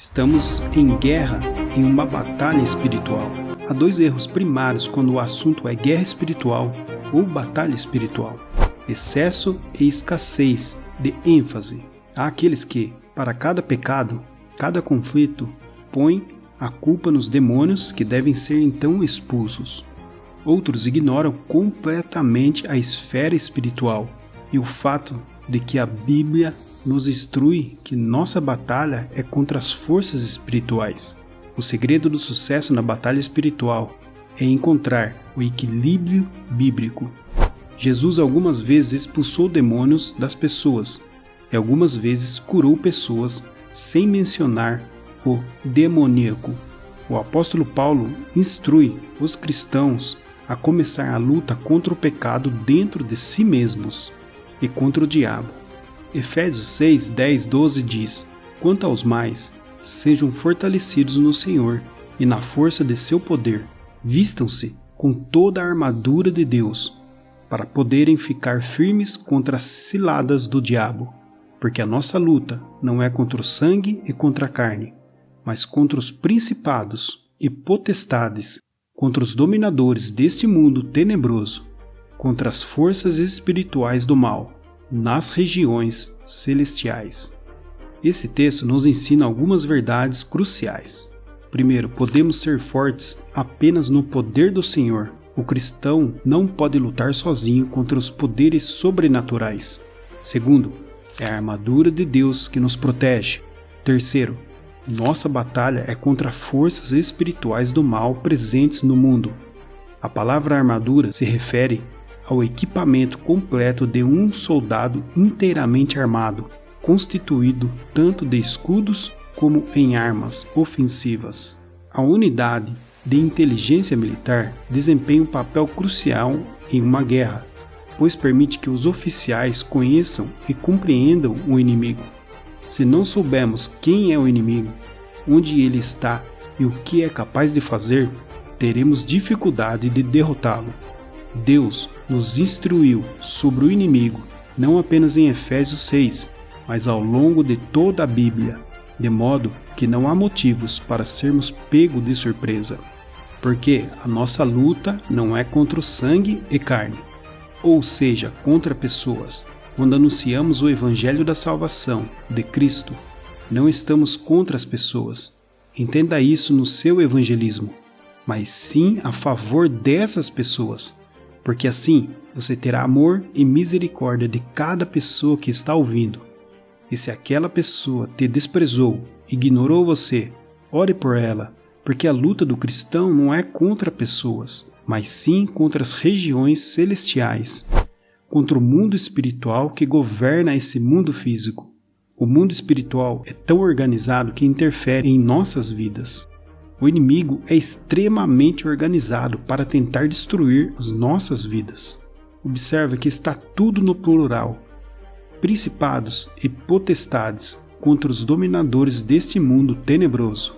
Estamos em guerra, em uma batalha espiritual. Há dois erros primários quando o assunto é guerra espiritual ou batalha espiritual: excesso e escassez de ênfase. Há aqueles que, para cada pecado, cada conflito, põem a culpa nos demônios que devem ser então expulsos. Outros ignoram completamente a esfera espiritual e o fato de que a Bíblia nos instrui que nossa batalha é contra as forças espirituais. O segredo do sucesso na batalha espiritual é encontrar o equilíbrio bíblico. Jesus algumas vezes expulsou demônios das pessoas e algumas vezes curou pessoas sem mencionar o demoníaco. O apóstolo Paulo instrui os cristãos a começar a luta contra o pecado dentro de si mesmos e contra o diabo. Efésios 6, 10, 12 diz: quanto aos mais, sejam fortalecidos no Senhor e na força de seu poder. Vistam-se com toda a armadura de Deus, para poderem ficar firmes contra as ciladas do diabo. Porque a nossa luta não é contra o sangue e contra a carne, mas contra os principados e potestades, contra os dominadores deste mundo tenebroso, contra as forças espirituais do mal nas regiões celestiais. Esse texto nos ensina algumas verdades cruciais. Primeiro, podemos ser fortes apenas no poder do Senhor. O cristão não pode lutar sozinho contra os poderes sobrenaturais. Segundo, é a armadura de Deus que nos protege. Terceiro, nossa batalha é contra forças espirituais do mal presentes no mundo. A palavra armadura se refere ao equipamento completo de um soldado inteiramente armado, constituído tanto de escudos como em armas ofensivas. A unidade de inteligência militar desempenha um papel crucial em uma guerra, pois permite que os oficiais conheçam e compreendam o inimigo. Se não soubermos quem é o inimigo, onde ele está e o que é capaz de fazer, teremos dificuldade de derrotá-lo. Deus nos instruiu sobre o inimigo, não apenas em Efésios 6, mas ao longo de toda a Bíblia, de modo que não há motivos para sermos pegos de surpresa. Porque a nossa luta não é contra o sangue e carne, ou seja, contra pessoas. Quando anunciamos o Evangelho da Salvação de Cristo, não estamos contra as pessoas. Entenda isso no seu evangelismo, mas sim a favor dessas pessoas. Porque assim você terá amor e misericórdia de cada pessoa que está ouvindo. E se aquela pessoa te desprezou, ignorou você, ore por ela, porque a luta do cristão não é contra pessoas, mas sim contra as regiões celestiais, contra o mundo espiritual que governa esse mundo físico. O mundo espiritual é tão organizado que interfere em nossas vidas. O inimigo é extremamente organizado para tentar destruir as nossas vidas. Observe que está tudo no plural. Principados e potestades contra os dominadores deste mundo tenebroso,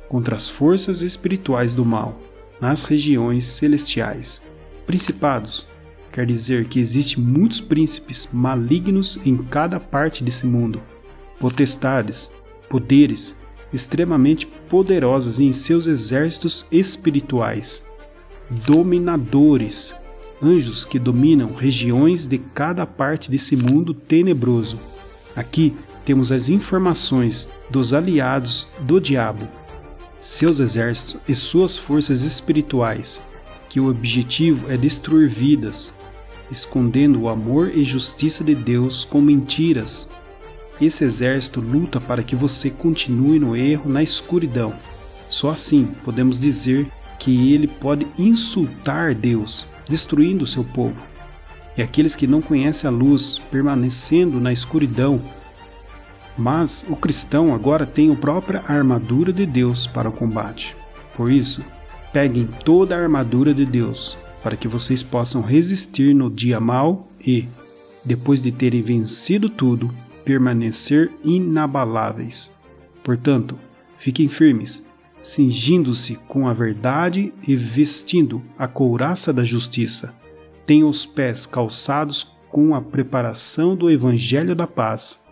contra as forças espirituais do mal, nas regiões celestiais. Principados quer dizer que existem muitos príncipes malignos em cada parte desse mundo. Potestades, poderes, extremamente poderosos em seus exércitos espirituais, dominadores, anjos que dominam regiões de cada parte desse mundo tenebroso. Aqui temos as informações dos aliados do diabo, seus exércitos e suas forças espirituais, que o objetivo é destruir vidas, escondendo o amor e justiça de Deus com mentiras. Esse exército luta para que você continue no erro, na escuridão. Só assim podemos dizer que ele pode insultar Deus, destruindo o seu povo. E aqueles que não conhecem a luz, permanecendo na escuridão. Mas o cristão agora tem a própria armadura de Deus para o combate. Por isso, peguem toda a armadura de Deus, para que vocês possam resistir no dia mau e, depois de terem vencido tudo, permanecer inabaláveis. Portanto, fiquem firmes, cingindo-se com a verdade e vestindo a couraça da justiça. Tenham os pés calçados com a preparação do Evangelho da paz,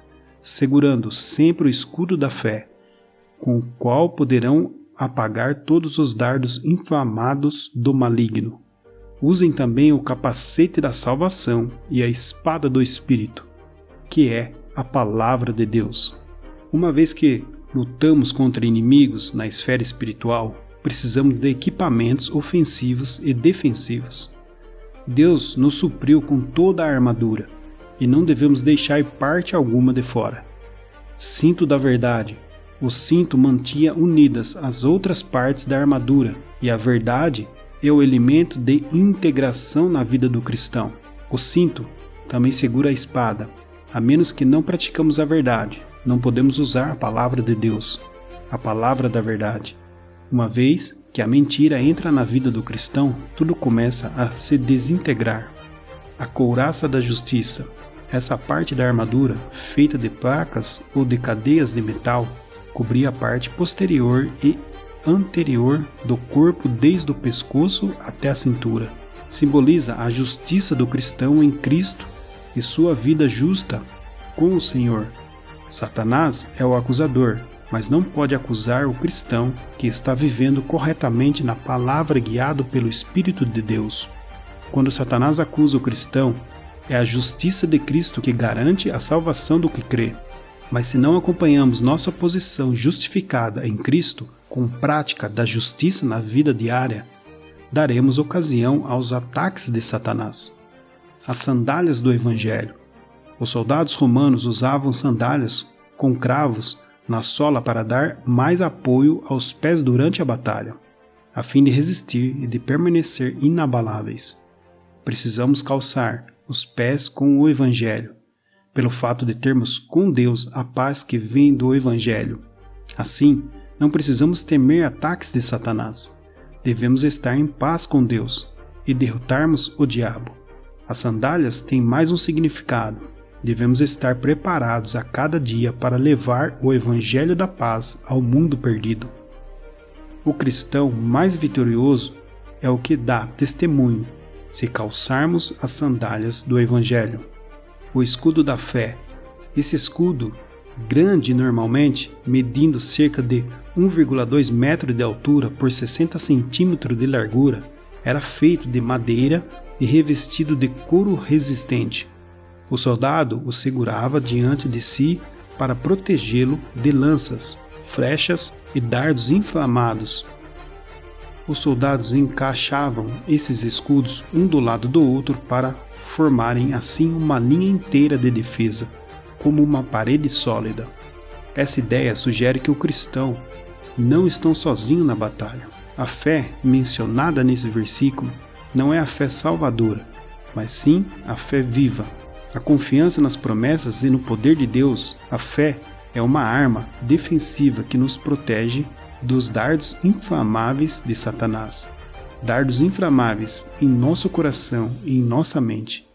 segurando sempre o escudo da fé, com o qual poderão apagar todos os dardos inflamados do maligno. Usem também o capacete da salvação e a espada do Espírito, que é a palavra de Deus. Uma vez que lutamos contra inimigos na esfera espiritual, precisamos de equipamentos ofensivos e defensivos. Deus nos supriu com toda a armadura e não devemos deixar parte alguma de fora. Cinto da verdade. O cinto mantinha unidas as outras partes da armadura, e a verdade é o elemento de integração na vida do cristão. O cinto também segura a espada. A menos que não praticamos a verdade, não podemos usar a palavra de Deus, a palavra da verdade. Uma vez que a mentira entra na vida do cristão, tudo começa a se desintegrar. A couraça da justiça, essa parte da armadura, feita de placas ou de cadeias de metal, cobria a parte posterior e anterior do corpo desde o pescoço até a cintura. Simboliza a justiça do cristão em Cristo e sua vida justa com o Senhor. Satanás é o acusador, mas não pode acusar o cristão que está vivendo corretamente na palavra guiado pelo Espírito de Deus. Quando Satanás acusa o cristão, é a justiça de Cristo que garante a salvação do que crê. Mas se não acompanhamos nossa posição justificada em Cristo com prática da justiça na vida diária, daremos ocasião aos ataques de Satanás. As sandálias do Evangelho. Os soldados romanos usavam sandálias com cravos na sola para dar mais apoio aos pés durante a batalha, a fim de resistir e de permanecer inabaláveis. Precisamos calçar os pés com o Evangelho, pelo fato de termos com Deus a paz que vem do Evangelho. Assim, não precisamos temer ataques de Satanás. Devemos estar em paz com Deus e derrotarmos o diabo. As sandálias têm mais um significado. Devemos estar preparados a cada dia para levar o Evangelho da paz ao mundo perdido. O cristão mais vitorioso é o que dá testemunho, se calçarmos as sandálias do Evangelho. O escudo da fé. Esse escudo, grande normalmente, medindo cerca de 1,2 metros de altura por 60 centímetros de largura, era feito de madeira e revestido de couro resistente. O soldado o segurava diante de si para protegê-lo de lanças, flechas e dardos inflamados. Os soldados encaixavam esses escudos um do lado do outro para formarem assim uma linha inteira de defesa, como uma parede sólida. Essa ideia sugere que o cristão não está sozinho na batalha. A fé mencionada nesse versículo não é a fé salvadora, mas sim a fé viva. A confiança nas promessas e no poder de Deus, a fé é uma arma defensiva que nos protege dos dardos inflamáveis de Satanás. Dardos inflamáveis em nosso coração e em nossa mente.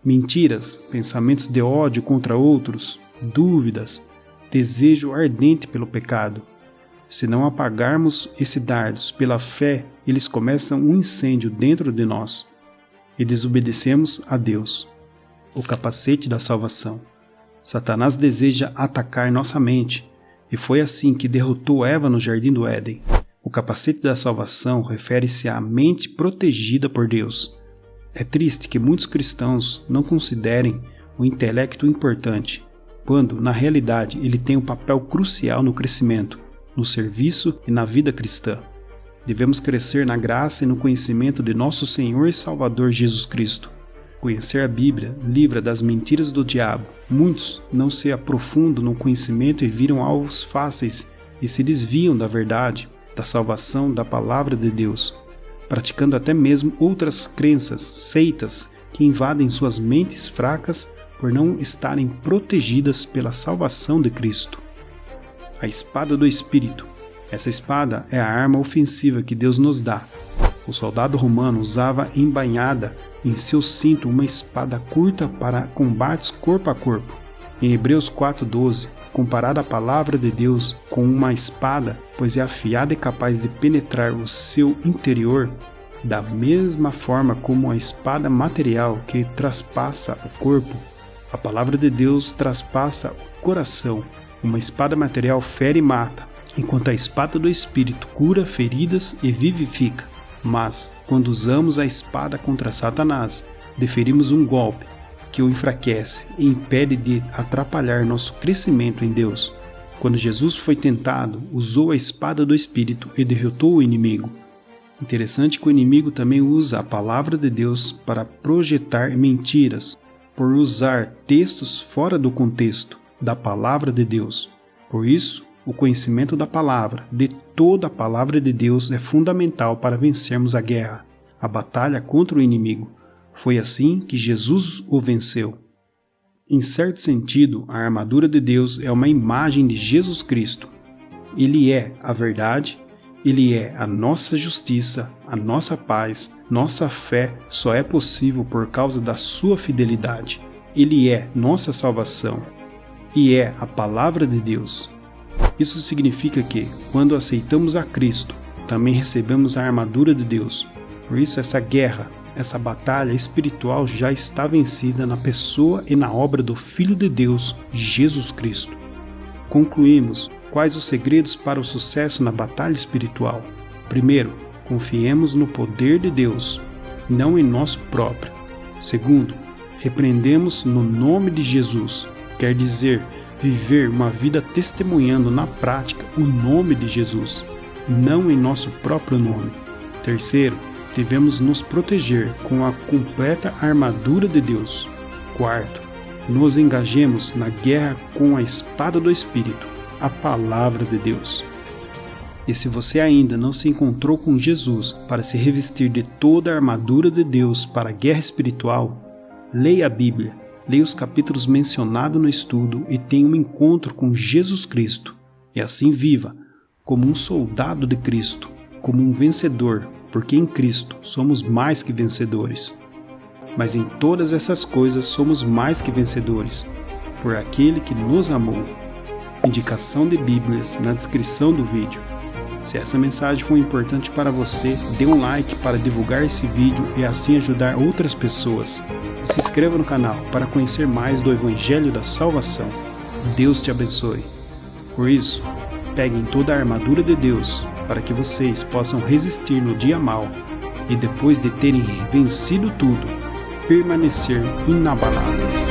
Mentiras, pensamentos de ódio contra outros, dúvidas, desejo ardente pelo pecado. Se não apagarmos esses dardos pela fé, eles começam um incêndio dentro de nós e desobedecemos a Deus. O capacete da salvação. Satanás deseja atacar nossa mente, e foi assim que derrotou Eva no Jardim do Éden. O capacete da salvação refere-se à mente protegida por Deus. É triste que muitos cristãos não considerem o intelecto importante, quando, na realidade, ele tem um papel crucial no crescimento, no serviço e na vida cristã. Devemos crescer na graça e no conhecimento de nosso Senhor e Salvador Jesus Cristo. Conhecer a Bíblia livra das mentiras do diabo. Muitos não se aprofundam no conhecimento e viram alvos fáceis e se desviam da verdade, da salvação da palavra de Deus, praticando até mesmo outras crenças, seitas, que invadem suas mentes fracas por não estarem protegidas pela salvação de Cristo. A espada do Espírito. Essa espada é a arma ofensiva que Deus nos dá. O soldado romano usava embainhada em seu cinto uma espada curta para combates corpo a corpo. Em Hebreus 4:12, comparar a palavra de Deus com uma espada, pois é afiada e capaz de penetrar o seu interior, da mesma forma como a espada material que traspassa o corpo, a palavra de Deus traspassa o coração. Uma espada material fere e mata, enquanto a espada do Espírito cura feridas e vivifica. Mas, quando usamos a espada contra Satanás, deferimos um golpe que o enfraquece e impede de atrapalhar nosso crescimento em Deus. Quando Jesus foi tentado, usou a espada do Espírito e derrotou o inimigo. Interessante que o inimigo também usa a palavra de Deus para projetar mentiras, por usar textos fora do contexto da palavra de Deus. Por isso, o conhecimento da palavra, de toda a palavra de Deus, é fundamental para vencermos a guerra, a batalha contra o inimigo. Foi assim que Jesus o venceu. Em certo sentido, a armadura de Deus é uma imagem de Jesus Cristo. Ele é a verdade, Ele é a nossa justiça, a nossa paz, nossa fé só é possível por causa da sua fidelidade. Ele é nossa salvação e é a palavra de Deus. Isso significa que, quando aceitamos a Cristo, também recebemos a armadura de Deus. Por isso, essa guerra, essa batalha espiritual já está vencida na pessoa e na obra do Filho de Deus, Jesus Cristo. Concluímos quais os segredos para o sucesso na batalha espiritual. Primeiro, confiemos no poder de Deus, não em nosso próprio. Segundo, repreendemos no nome de Jesus, quer dizer, viver uma vida testemunhando na prática o nome de Jesus, não em nosso próprio nome. Terceiro, devemos nos proteger com a completa armadura de Deus. Quarto, nos engajemos na guerra com a espada do Espírito, a palavra de Deus. E se você ainda não se encontrou com Jesus para se revestir de toda a armadura de Deus para a guerra espiritual, leia a Bíblia. Leia os capítulos mencionados no estudo e tenha um encontro com Jesus Cristo. E assim viva como um soldado de Cristo, como um vencedor, porque em Cristo somos mais que vencedores. Mas em todas essas coisas somos mais que vencedores, por aquele que nos amou. Indicação de Bíblias na descrição do vídeo. Se essa mensagem foi importante para você, dê um like para divulgar esse vídeo e assim ajudar outras pessoas. E se inscreva no canal para conhecer mais do Evangelho da Salvação. Deus te abençoe. Por isso, peguem toda a armadura de Deus para que vocês possam resistir no dia mau e depois de terem vencido tudo, permanecer inabaláveis.